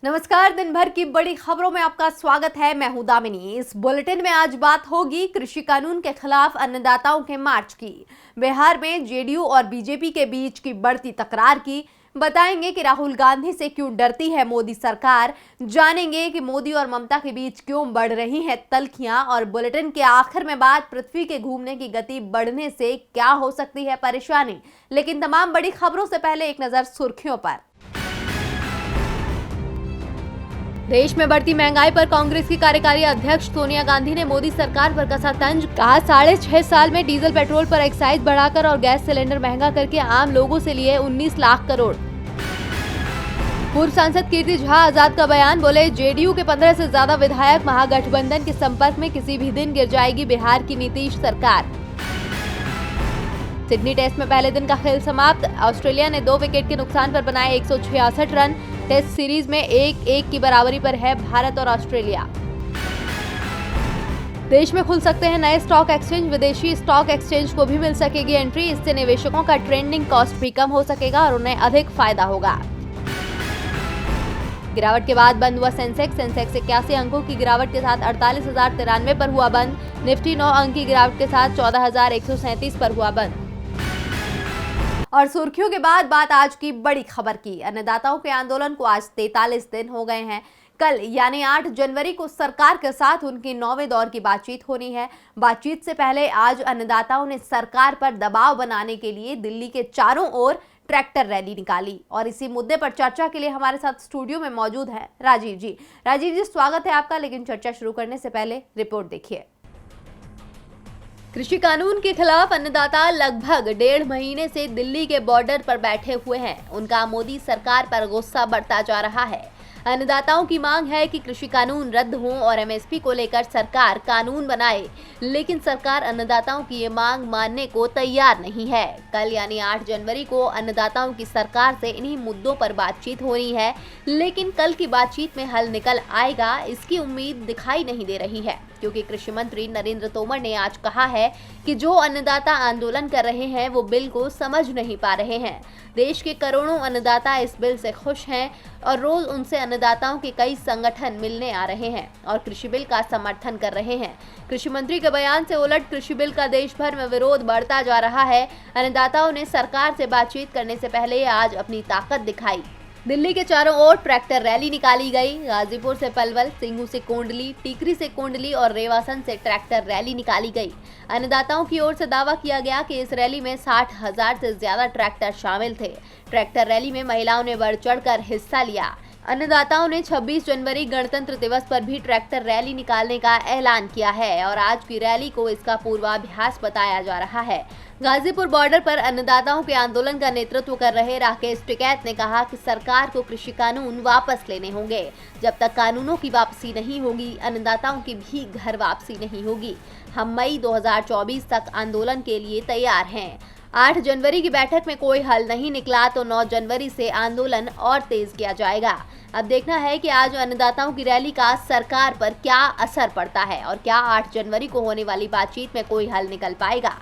नमस्कार। दिन भर की बड़ी खबरों में आपका स्वागत है। मैं हूं दामिनी। इस बुलेटिन में आज बात होगी कृषि कानून के खिलाफ अन्नदाताओं के मार्च की, बिहार में जेडीयू और बीजेपी के बीच की बढ़ती तकरार की, बताएंगे कि राहुल गांधी से क्यों डरती है मोदी सरकार, जानेंगे कि मोदी और ममता के बीच क्यों बढ़ रही हैं तल्खियां, और बुलेटिन के आखिर में बात पृथ्वी के घूमने की गति बढ़ने से क्या हो सकती है परेशानी। लेकिन तमाम बड़ी खबरों से पहले एक नजर सुर्खियों पर। देश में बढ़ती महंगाई पर कांग्रेस की कार्यकारी अध्यक्ष सोनिया गांधी ने मोदी सरकार पर कसा तंज। कहा 6.5 साल में डीजल पेट्रोल पर एक्साइज बढ़ाकर और गैस सिलेंडर महंगा करके आम लोगों से लिए 19 लाख करोड़। पूर्व सांसद कीर्ति झा आजाद का बयान, बोले जेडीयू के 15 से ज्यादा विधायक महागठबंधन के संपर्क में किसी भी दिन गिर जाएगी बिहार की नीतीश सरकार। सिडनी टेस्ट में पहले दिन का खेल समाप्त। ऑस्ट्रेलिया ने 2 विकेट के नुकसान पर बनाए 166 रन। टेस्ट सीरीज में 1-1 की बराबरी पर है भारत और ऑस्ट्रेलिया। देश में खुल सकते हैं नए स्टॉक एक्सचेंज, विदेशी स्टॉक एक्सचेंज को भी मिल सकेगी एंट्री। इससे निवेशकों का ट्रेडिंग कॉस्ट भी कम हो सकेगा और उन्हें अधिक फायदा होगा। गिरावट के बाद बंद हुआ सेंसेक्स 81 अंकों की गिरावट के साथ 48,093 पर हुआ बंद। निफ्टी 9 अंक की गिरावट के साथ 14,137 पर हुआ बंद। और सुर्खियों के बाद बात आज की बड़ी खबर की। अन्नदाताओं के आंदोलन को आज 43 दिन हो गए हैं। कल यानी 8 जनवरी को सरकार के साथ उनकी 9वें दौर की बातचीत होनी है। बातचीत से पहले आज अन्नदाताओं ने सरकार पर दबाव बनाने के लिए दिल्ली के चारों ओर ट्रैक्टर रैली निकाली। और इसी मुद्दे पर चर्चा के लिए हमारे साथ स्टूडियो में मौजूद है राजीव जी। राजीव जी, स्वागत है आपका। लेकिन चर्चा शुरू करने से पहले रिपोर्ट देखिए। कृषि कानून के खिलाफ अन्नदाता लगभग 1.5 महीने से दिल्ली के बॉर्डर पर बैठे हुए हैं। उनका मोदी सरकार पर गुस्सा बढ़ता जा रहा है। अन्नदाताओं की मांग है कि कृषि कानून रद्द हो और एमएसपी को लेकर सरकार कानून बनाए, लेकिन सरकार अन्नदाताओं की ये मांग मानने को तैयार नहीं है। कल यानी 8 जनवरी को अन्नदाताओं की सरकार से इन्हीं मुद्दों पर बातचीत हो रही है, लेकिन कल की बातचीत में हल निकल आएगा इसकी उम्मीद दिखाई नहीं दे रही है, क्योंकि कृषि मंत्री नरेंद्र तोमर ने आज कहा है कि जो अन्नदाता आंदोलन कर रहे हैं वो बिल को समझ नहीं पा रहे हैं। देश के करोड़ों अन्नदाता इस बिल से खुश हैं और रोज उनसे अन्नदाताओं के कई संगठन मिलने आ रहे हैं और कृषि बिल का समर्थन कर रहे हैं। कृषि मंत्री के बयान से उलट कृषि बिल का देश भर में विरोध बढ़ता जा रहा है। अन्नदाताओं ने सरकार से बातचीत करने से पहले आज अपनी ताकत दिखाई। दिल्ली के चारों ओर ट्रैक्टर रैली निकाली गई। गाजीपुर से पलवल, सिंगू से कोंडली, टीकरी से कुंडली और रेवासन से ट्रैक्टर रैली निकाली गई। अन्नदाताओं की ओर से दावा किया गया कि इस रैली में 60,000 से ज्यादा ट्रैक्टर शामिल थे। ट्रैक्टर रैली में महिलाओं ने बढ़ चढ़कर हिस्सा लिया। अन्नदाताओं ने 26 जनवरी गणतंत्र दिवस पर भी ट्रैक्टर रैली निकालने का ऐलान किया है और आज की रैली को इसका पूर्वाभ्यास बताया जा रहा है। गाजीपुर बॉर्डर पर अन्नदाताओं के आंदोलन का नेतृत्व कर रहे राकेश टिकैत ने कहा कि सरकार को कृषि कानून वापस लेने होंगे। जब तक कानूनों की वापसी नहीं होगी, अन्नदाताओं की भी घर वापसी नहीं होगी। हम मई 2024 तक आंदोलन के लिए तैयार हैं। 8 जनवरी की बैठक में कोई हल नहीं निकला तो 9 जनवरी से आंदोलन और तेज किया जाएगा। अब देखना है कि आज अन्नदाताओं की रैली का सरकार पर क्या असर पड़ता है और क्या 8 जनवरी को होने वाली बातचीत में कोई हल निकल पाएगा।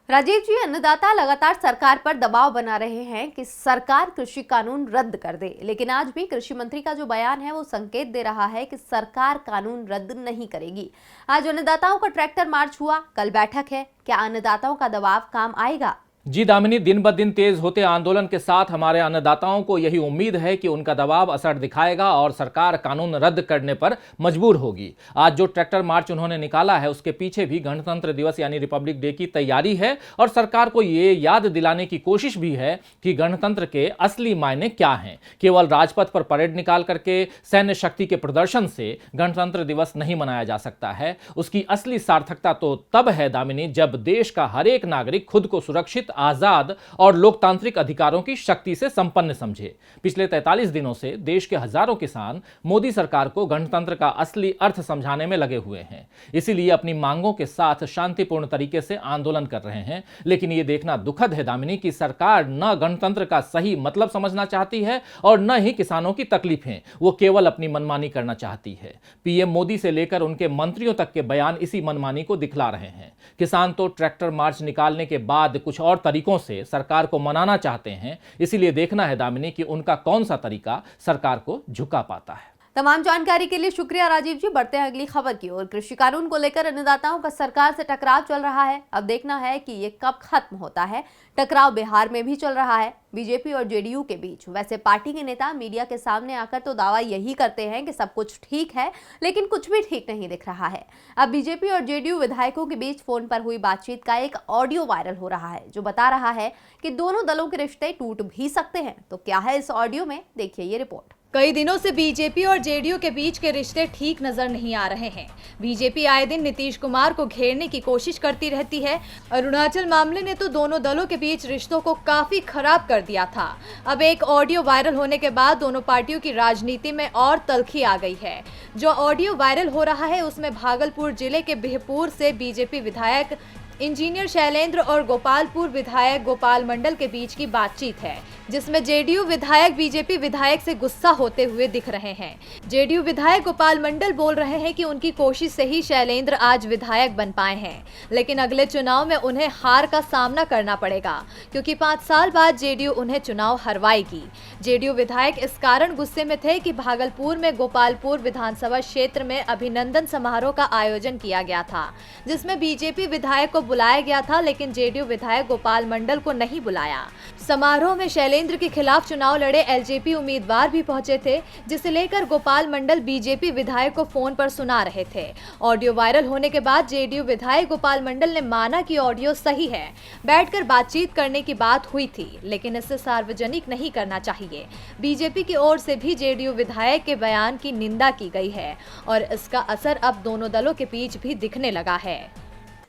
राजीव जी, अन्नदाता लगातार सरकार पर दबाव बना रहे हैं कि सरकार कृषि कानून रद्द कर दे, लेकिन आज भी कृषि मंत्री का जो बयान है वो संकेत दे रहा है कि सरकार कानून रद्द नहीं करेगी। आज अन्नदाताओं का ट्रैक्टर मार्च हुआ, कल बैठक है। क्या अन्नदाताओं का दबाव काम आएगा? जी दामिनी, दिन ब दिन तेज होते आंदोलन के साथ हमारे अन्नदाताओं को यही उम्मीद है कि उनका दबाव असर दिखाएगा और सरकार कानून रद्द करने पर मजबूर होगी। आज जो ट्रैक्टर मार्च उन्होंने निकाला है उसके पीछे भी गणतंत्र दिवस यानी रिपब्लिक डे की तैयारी है और सरकार को ये याद दिलाने की कोशिश भी है कि गणतंत्र के असली मायने क्या हैं। केवल राजपथ पर परेड निकाल करके सैन्य शक्ति के प्रदर्शन से गणतंत्र दिवस नहीं मनाया जा सकता है। उसकी असली सार्थकता तो तब है दामिनी, जब देश का हर एक नागरिक खुद को सुरक्षित, आजाद और लोकतांत्रिक अधिकारों की शक्ति से संपन्न समझे। पिछले 43 दिनों से देश के हजारों किसान मोदी सरकार को गणतंत्र का असली अर्थ समझाने में लगे हुए हैं। इसीलिए अपनी मांगों के साथ शांतिपूर्ण तरीके से आंदोलन कर रहे हैं। लेकिन यह देखना दुखद है दामिनी कि सरकार न गणतंत्र का सही मतलब समझना चाहती है और न ही किसानों की तकलीफें। वो केवल अपनी मनमानी करना चाहती है। पीएम मोदी से लेकर उनके मंत्रियों तक के बयान इसी मनमानी को दिखला रहे हैं। किसान तो ट्रैक्टर मार्च निकालने के बाद कुछ और तरीकों से सरकार को मनाना चाहते हैं। इसीलिए देखना है दामिनी कि उनका कौन सा तरीका सरकार को झुका पाता है। तमाम जानकारी के लिए शुक्रिया राजीव जी। बढ़ते हैं अगली खबर की ओर। कृषि कानून को लेकर अन्नदाताओं का सरकार से टकराव चल रहा है। अब देखना है कि ये कब खत्म होता है। टकराव बिहार में भी चल रहा है, बीजेपी और जेडीयू के बीच। वैसे पार्टी के नेता मीडिया के सामने आकर तो दावा यही करते हैं कि सब कुछ ठीक है, लेकिन कुछ भी ठीक नहीं दिख रहा है। अब बीजेपी और जेडीयू विधायकों के बीच फोन पर हुई बातचीत का एक ऑडियो वायरल हो रहा है, जो बता रहा है कि दोनों दलों के रिश्ते टूट भी सकते हैं। तो क्या है इस ऑडियो में, देखिए ये रिपोर्ट। कई दिनों से बीजेपी और जेडीयू के बीच के रिश्ते ठीक नजर नहीं आ रहे हैं। बीजेपी आए दिन नीतीश कुमार को घेरने की कोशिश करती रहती है। अरुणाचल मामले ने तो दोनों दलों के बीच रिश्तों को काफी खराब कर दिया था। अब एक ऑडियो वायरल होने के बाद दोनों पार्टियों की राजनीति में और तल्खी आ गई है। जो ऑडियो वायरल हो रहा है उसमें भागलपुर जिले के बिहपुर से बीजेपी विधायक इंजीनियर शैलेंद्र और गोपालपुर विधायक गोपाल मंडल के बीच की बातचीत है, जिसमें जेडीयू विधायक बीजेपी विधायक से गुस्सा होते हुए दिख रहे हैं। जेडीयू विधायक गोपाल मंडल बोल रहे हैं कि उनकी कोशिश से ही शैलेंद्र आज विधायक बन पाए हैं, लेकिन अगले चुनाव में उन्हें हार का सामना करना पड़ेगा, क्योंकि 5 साल बाद जेडीयू उन्हें चुनाव हरवाएगी। जेडीयू विधायक इस कारण गुस्से में थे कि भागलपुर में गोपालपुर विधानसभा क्षेत्र में अभिनंदन समारोह का आयोजन किया गया था, जिसमें बीजेपी विधायक को बुलाया गया था, लेकिन जेडीयू विधायक गोपाल मंडल को नहीं बुलाया। समारोह में शैलेंद्र के खिलाफ चुनाव लड़े एलजेपी उम्मीदवार भी पहुंचे थे, जिसे लेकर गोपाल मंडल बीजेपी विधायक को फोन पर सुना रहे थे। ऑडियो वायरल होने के बाद जेडीयू विधायक गोपाल मंडल ने माना कि ऑडियो सही है, बैठकर बातचीत करने की बात हुई थी, लेकिन इसे सार्वजनिक नहीं करना चाहिए। बीजेपी की ओर से भी जेडीयू विधायक के बयान की निंदा की गई है और इसका असर अब दोनों दलों के बीच भी दिखने लगा है।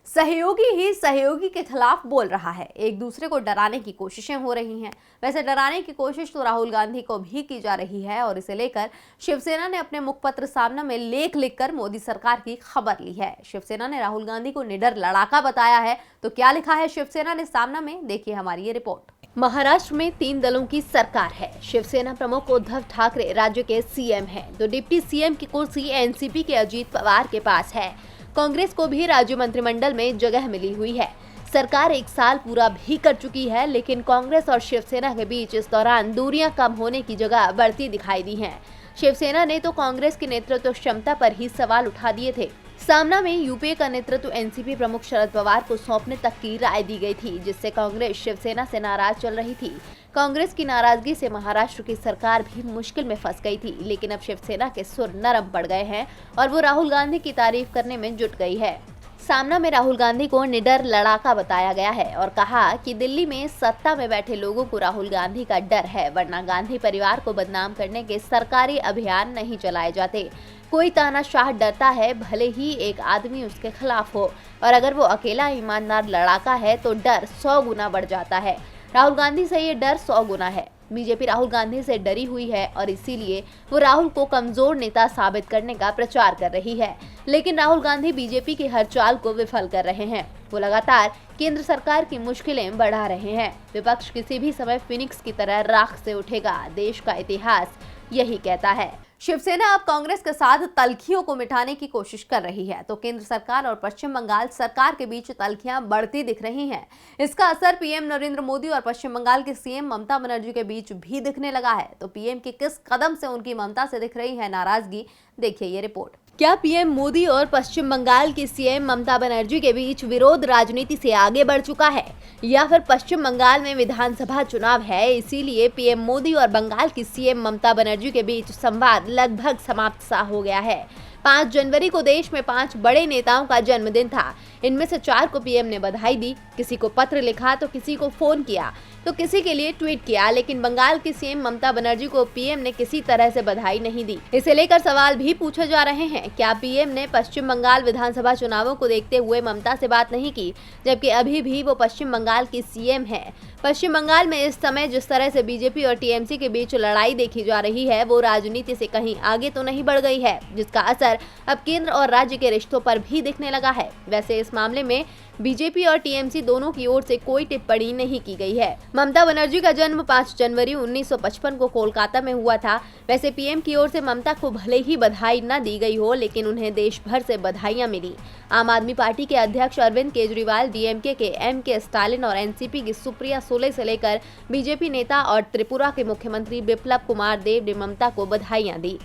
सहयोगी ही सहयोगी के खिलाफ बोल रहा है, एक दूसरे को डराने की कोशिशें हो रही हैं। वैसे डराने की कोशिश तो राहुल गांधी को भी की जा रही है और इसे लेकर शिवसेना ने अपने मुखपत्र सामना में लेख लिखकर मोदी सरकार की खबर ली है। शिवसेना ने राहुल गांधी को निडर लड़ाका बताया है। तो क्या लिखा है शिवसेना ने सामना में, देखिए हमारी ये रिपोर्ट। महाराष्ट्र में 3 दलों की सरकार है। शिवसेना प्रमुख उद्धव ठाकरे राज्य के सीएम हैं, तो डिप्टी सीएम की कुर्सी एनसीपी के अजीत पवार के पास है। कांग्रेस को भी राज्य मंत्रिमंडल में जगह मिली हुई है। सरकार 1 साल पूरा भी कर चुकी है, लेकिन कांग्रेस और शिवसेना के बीच इस दौरान दूरियां कम होने की जगह बढ़ती दिखाई दी हैं। शिवसेना ने तो कांग्रेस की नेतृत्व क्षमता पर ही सवाल उठा दिए थे। सामना में यूपीए का नेतृत्व एनसीपी प्रमुख शरद पवार को सौंपने तक की राय दी गई थी, जिससे कांग्रेस शिवसेना से नाराज चल रही थी। कांग्रेस की नाराजगी से महाराष्ट्र की सरकार भी मुश्किल में फंस गई थी, लेकिन अब शिवसेना के सुर नरम पड़ गए हैं और वो राहुल गांधी की तारीफ करने में जुट गई है। सामना में राहुल गांधी को निडर लड़ाका बताया गया है और कहा कि दिल्ली में सत्ता में बैठे लोगों को राहुल गांधी का डर है, वरना गांधी परिवार को बदनाम करने के सरकारी अभियान नहीं चलाए जाते। कोई तानाशाह डरता है, भले ही एक आदमी उसके खिलाफ हो, और अगर वो अकेला ईमानदार लड़ाका है तो डर 100 गुना बढ़ जाता है। राहुल गांधी से ये डर 100 गुना है। बीजेपी राहुल गांधी से डरी हुई है और इसीलिए वो राहुल को कमजोर नेता साबित करने का प्रचार कर रही है, लेकिन राहुल गांधी बीजेपी की हर चाल को विफल कर रहे हैं। वो लगातार केंद्र सरकार की मुश्किलें बढ़ा रहे हैं। विपक्ष किसी भी समय फिनिक्स की तरह राख से उठेगा, देश का इतिहास यही कहता है। शिवसेना अब कांग्रेस के साथ तल्खियों को मिटाने की कोशिश कर रही है, तो केंद्र सरकार और पश्चिम बंगाल सरकार के बीच तल्खियां बढ़ती दिख रही हैं। इसका असर पीएम नरेंद्र मोदी और पश्चिम बंगाल की सीएम ममता बनर्जी के बीच भी दिखने लगा है। तो पीएम के किस कदम से उनकी ममता से दिख रही है नाराजगी, देखिए ये रिपोर्ट। क्या पीएम मोदी और पश्चिम बंगाल की सीएम ममता बनर्जी के बीच विरोध राजनीति से आगे बढ़ चुका है, या फिर पश्चिम बंगाल में विधानसभा चुनाव है, इसीलिए पीएम मोदी और बंगाल की सीएम ममता बनर्जी के बीच संवाद लगभग समाप्त सा हो गया है। 5 जनवरी को देश में 5 बड़े नेताओं का जन्मदिन था। इनमें से 4 को पीएम ने बधाई दी, किसी को पत्र लिखा तो किसी को फोन किया तो किसी के लिए ट्वीट किया, लेकिन बंगाल की सीएम ममता बनर्जी को पीएम ने किसी तरह से बधाई नहीं दी। इसे लेकर सवाल भी पूछे जा रहे हैं, क्या पीएम ने पश्चिम बंगाल विधानसभा चुनावों को देखते हुए ममता से बात नहीं की, जबकि अभी भी वो पश्चिम बंगाल की सीएम है। पश्चिम बंगाल में इस समय जिस तरह से बीजेपी और टीएमसी के बीच लड़ाई देखी जा रही है, वो राजनीति से कहीं आगे तो नहीं बढ़ गई है, जिसका असर अब केंद्र और राज्य के रिश्तों पर भी दिखने लगा है। वैसे इस मामले में बीजेपी और टीएमसी दोनों की ओर से कोई टिप्पणी नहीं की गई है। ममता बनर्जी का जन्म 5 जनवरी 1955 को कोलकाता में हुआ था। वैसे पीएम की ओर से ममता को भले ही बधाई न दी गई हो, लेकिन उन्हें देश भर से बधाइयां मिली। आम आदमी पार्टी के अध्यक्ष अरविंद केजरीवाल, डीएमके के एमके स्टालिन और एनसीपी की सुप्रिया सुले से लेकर बीजेपी नेता और त्रिपुरा के मुख्यमंत्री बिप्लब कुमार देव ने ममता को बधाइयां दी।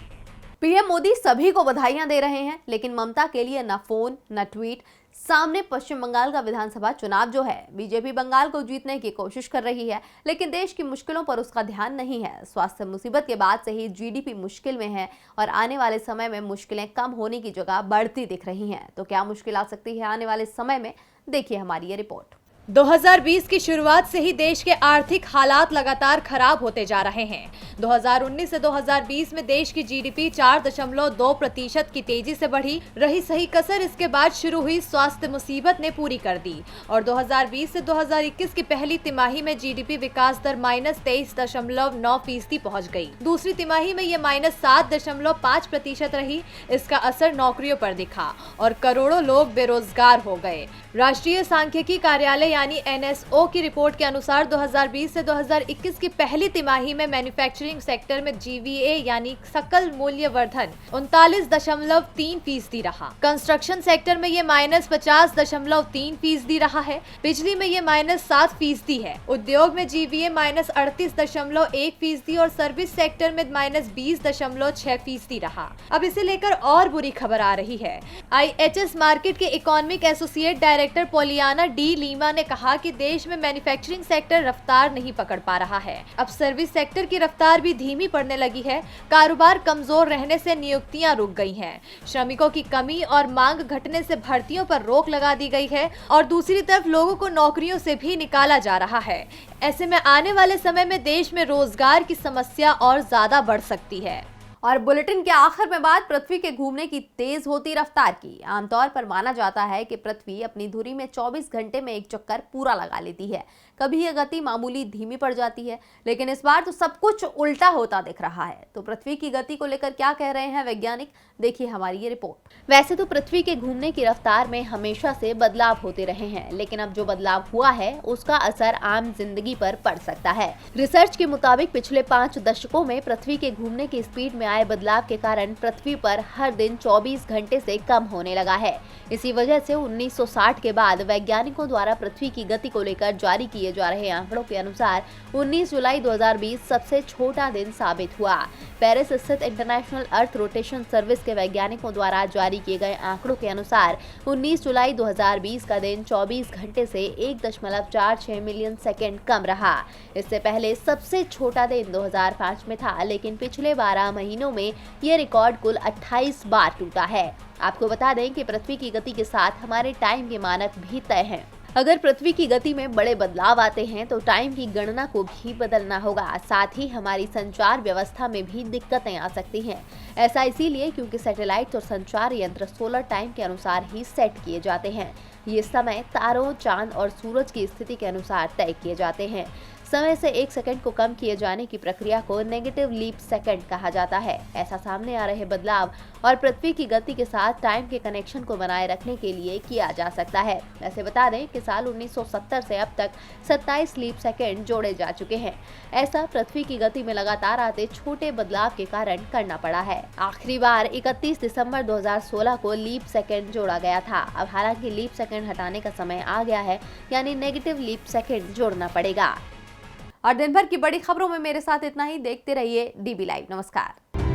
पीएम मोदी सभी को बधाइयां दे रहे हैं, लेकिन ममता के लिए न फोन न ट्वीट। सामने पश्चिम बंगाल का विधानसभा चुनाव जो है, बीजेपी बंगाल को जीतने की कोशिश कर रही है, लेकिन देश की मुश्किलों पर उसका ध्यान नहीं है। स्वास्थ्य मुसीबत के बाद से ही जीडीपी मुश्किल में है और आने वाले समय में मुश्किलें कम होने की जगह बढ़ती दिख रही हैं। तो क्या मुश्किल आ सकती है आने वाले समय में? देखिए हमारी ये रिपोर्ट। 2020 की शुरुआत से ही देश के आर्थिक हालात लगातार खराब होते जा रहे हैं। 2019 से 2020 में देश की जीडीपी 4.2% की तेजी से बढ़ी। रही सही कसर इसके बाद शुरू हुई स्वास्थ्य मुसीबत ने पूरी कर दी और 2020 से 2021 की पहली तिमाही में जीडीपी विकास दर -23.9% पहुंच गई। दूसरी तिमाही में ये -7.5% रही। इसका असर नौकरियों पर दिखा और करोड़ों लोग बेरोजगार हो गए। राष्ट्रीय सांख्यिकी कार्यालय यानी एनएसओ की रिपोर्ट के अनुसार 2020 से 2021 की पहली तिमाही में मैन्युफैक्चरिंग सेक्टर में जीवीए यानी सकल मूल्य वर्धन 39.3% रहा। कंस्ट्रक्शन सेक्टर में ये -50.3% रहा है। बिजली में ये -7% है। उद्योग में जीवीए -38.1% और सर्विस सेक्टर में -20.6% रहा। अब इसे लेकर और बुरी खबर आ रही है। IHS मार्केट के economic associate director Poliana de Lima ने कहा कि देश में मैन्युफैक्चरिंग सेक्टर रफ्तार नहीं पकड़ पा रहा है। अब सर्विस सेक्टर की रफ्तार भी धीमी पड़ने लगी है। कारोबार कमजोर रहने से नियुक्तियां रुक गई हैं। श्रमिकों की कमी और मांग घटने से भर्तियों पर रोक लगा दी गई है और दूसरी तरफ लोगों को नौकरियों से भी निकाला जा रहा है। ऐसे में आने वाले समय में देश में रोजगार की समस्या और ज्यादा बढ़ सकती है। और बुलेटिन के आखिर में बात पृथ्वी के घूमने की तेज होती रफ्तार की। आमतौर पर माना जाता है कि पृथ्वी अपनी धुरी में 24 घंटे में एक चक्कर पूरा लगा लेती है। कभी यह गति मामूली धीमी पड़ जाती है, लेकिन इस बार तो सब कुछ उल्टा होता दिख रहा है। तो पृथ्वी की गति को लेकर क्या कह रहे हैं वैज्ञानिक, देखिए हमारी ये रिपोर्ट। वैसे तो पृथ्वी के घूमने की रफ्तार में हमेशा से बदलाव होते रहे हैं, लेकिन अब जो बदलाव हुआ है उसका असर आम जिंदगी पर पड़ सकता है। रिसर्च के मुताबिक पिछले 5 दशकों में पृथ्वी के घूमने की स्पीड में आए बदलाव के कारण पृथ्वी पर हर दिन 24 घंटे से कम होने लगा है। इसी वजह से 1960 के बाद वैज्ञानिकों द्वारा पृथ्वी की गति को लेकर जारी किए जा रहे आंकड़ों के अनुसार 19 जुलाई 2020 सबसे छोटा दिन साबित हुआ। पेरिस स्थित इंटरनेशनल अर्थ रोटेशन सर्विस के वैज्ञानिकों द्वारा जारी किए गए आंकड़ों के अनुसार 19 जुलाई 2020 का दिन 24 घंटे से 1.46 मिलियन सेकंड कम रहा। इससे पहले सबसे छोटा दिन 2005 में था, लेकिन पिछले 12 महीनों में यह रिकॉर्ड कुल 28 बार टूटा है। आपको बता दें कि पृथ्वी की गति के साथ हमारे टाइम के मानक भी तय हैं। अगर पृथ्वी की गति में बड़े बदलाव आते हैं तो टाइम की गणना को भी बदलना होगा। साथ ही हमारी संचार व्यवस्था में भी दिक्कतें आ सकती हैं। ऐसा इसीलिए क्योंकि सैटेलाइट और संचार यंत्र सोलर टाइम के अनुसार ही सेट किए जाते हैं। ये समय तारों, चांद और सूरज की स्थिति के अनुसार तय किए जाते हैं। समय से 1 सेकंड को कम किए जाने की प्रक्रिया को नेगेटिव लीप सेकंड कहा जाता है। ऐसा सामने आ रहे बदलाव और पृथ्वी की गति के साथ टाइम के कनेक्शन को बनाए रखने के लिए किया जा सकता है। वैसे बता दें कि साल 1970 से अब तक 27 लीप सेकंड जोड़े जा चुके हैं। ऐसा पृथ्वी की गति में लगातार आते छोटे बदलाव के कारण करना पड़ा है। आखिरी बार 31 दिसंबर 2016 को लीप सेकंड जोड़ा गया था। अब हालांकि लीप सेकंड हटाने का समय आ गया है, यानी नेगेटिव लीप सेकंड जोड़ना पड़ेगा। और दिन भर की बड़ी खबरों में मेरे साथ इतना ही। देखते रहिए DB लाइव। नमस्कार।